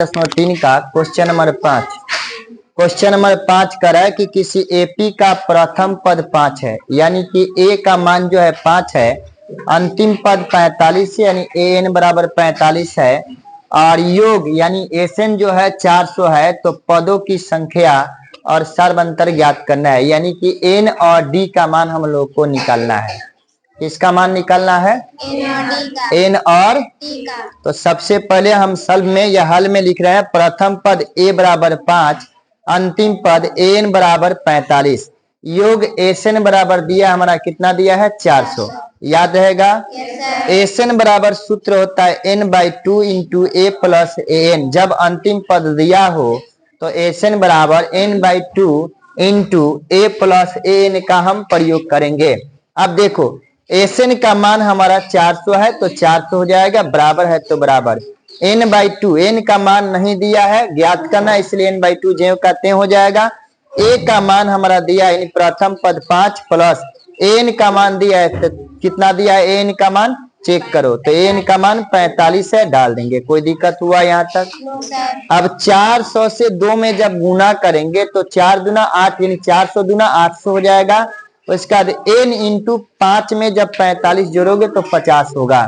3 का question number 5। Question number 5 कर रहा है कि किसी एपी का प्रथम पद 5 है, यानी कि ए का मान जो है 5 है, अंतिम पद 45 है, यानी ए एन बराबर 45 है, और योग यानी एसएन जो है 400 है। तो पदों की संख्या और सर्वांतर ज्ञात करना है, यानी कि एन और डी का मान हम लोग को निकालना है। किसका मान निकालना है? एन और तो सबसे पहले हम सल्व में या हल में लिख रहे हैं प्रथम पद ए बराबर 5, अंतिम पद एन बराबर 45, योग एसएन बराबर दिया हमारा कितना दिया है 400। याद रहेगा एसएन बराबर सूत्र होता है n/2 into A plus A N. जब अंतिम पद दिया हो तो एसएन बराबर n/2 into A plus A N का हम प्रयोग करेंगे। अब देखो एसएन का मान हमारा 400 है तो 400 हो जाएगा, बराबर है तो बराबर n/2। एन का मान नहीं दिया है, ज्ञात करना, इसलिए n/2 ज्यों का त्यों हो जाएगा। ए का मान हमारा दिया है प्रथम पद 5 प्लस एन का मान दिया है, तो कितना दिया है एन का मान चेक करो, तो एन का मान 45 है, डाल देंगे। कोई दिक्कत हुआ यहाँ तक? अब 400 से 2 में जब गुना करेंगे तो 4 दूना 8, यानी 400 दूना 800 हो जाएगा। उसके बाद n इंटू 5 में जब 45 जोड़ोगे तो 50 होगा।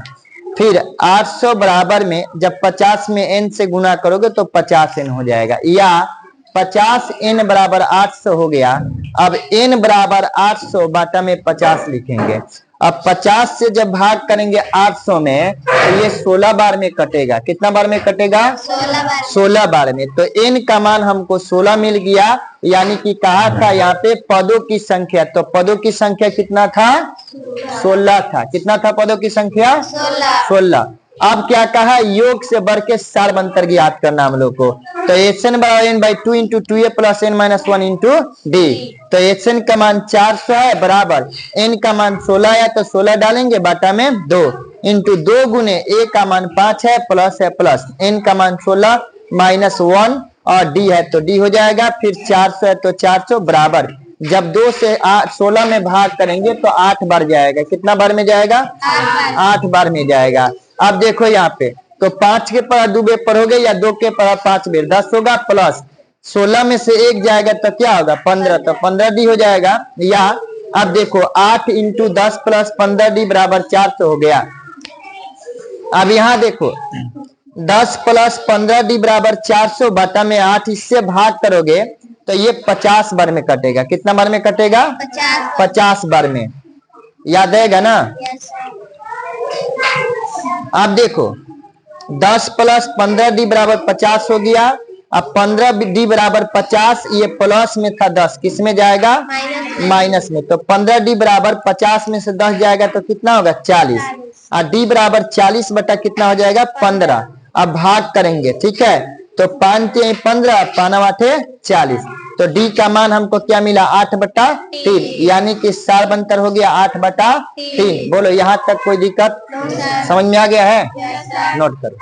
फिर 800 बराबर में जब 50 में n से गुना करोगे तो 50n हो जाएगा, या 50n बराबर 800 हो गया। अब n बराबर 800 बाटा में 50 लिखेंगे। अब 50 से जब भाग करेंगे 800 में तो ये 16 बार में कटेगा। कितना बार में कटेगा? 16 बार में। तो n का मान हमको 16 मिल गया, यानी कि कहा था यहाँ पे पदों की संख्या, तो पदों की संख्या कितना था? 16 था। कितना था पदों की संख्या? 16। अब क्या कहा? योग से बढ़ के सर्वांतर ज्ञात करना हम लोग को। तो एसएन बराबर n/2 into 2a plus n-1 into D. तो एसएन का मान 400 है, बराबर एन का मान 16 है, तो 16 डालेंगे बाटा में 2 इंटू 2 गुने ए का मान 5 है प्लस एन का मान 16 -1 और डी है तो डी हो जाएगा। फिर 400 है तो 400 बराबर जब 2 से 16 में भाग करेंगे तो 8 बार जाएगा। कितना बार में जाएगा? 8 बार में जाएगा। अब देखो यहाँ पे तो 5 के पर 2 पर हो गए, या 2 के पर 5 बेर 10 होगा, प्लस 16 में से 1 जाएगा तो क्या होगा? 15, तो 15 डी हो जाएगा। या अब देखो 8 इंटू 10 प्लस 15 डी बराबर 400 हो गया। अब यहाँ देखो 10 प्लस 15 डी बराबर 400 बटा में 8, इससे भाग करोगे तो ये 50 बार में कटेगा। कितना बार में कटेगा? 50 बार में। याद रहेगा ना? अब देखो 10 प्लस 15 डी बराबर 50 हो गया। अब 15 डी बराबर 50, ये प्लस में था 10, किस में जाएगा? माइनस में। तो 15 डी बराबर 50 में से 10 जाएगा तो कितना होगा? 40। और डी बराबर 40 बटा कितना हो जाएगा? 15। अब भाग करेंगे, ठीक है, तो 5 15, 5 8 40। तो डी का मान हमको क्या मिला? 8/3, यानी कि सर्वांतर हो गया 8/3। बोलो यहाँ तक कोई दिक्कत? समझ में आ गया है? नोट करो।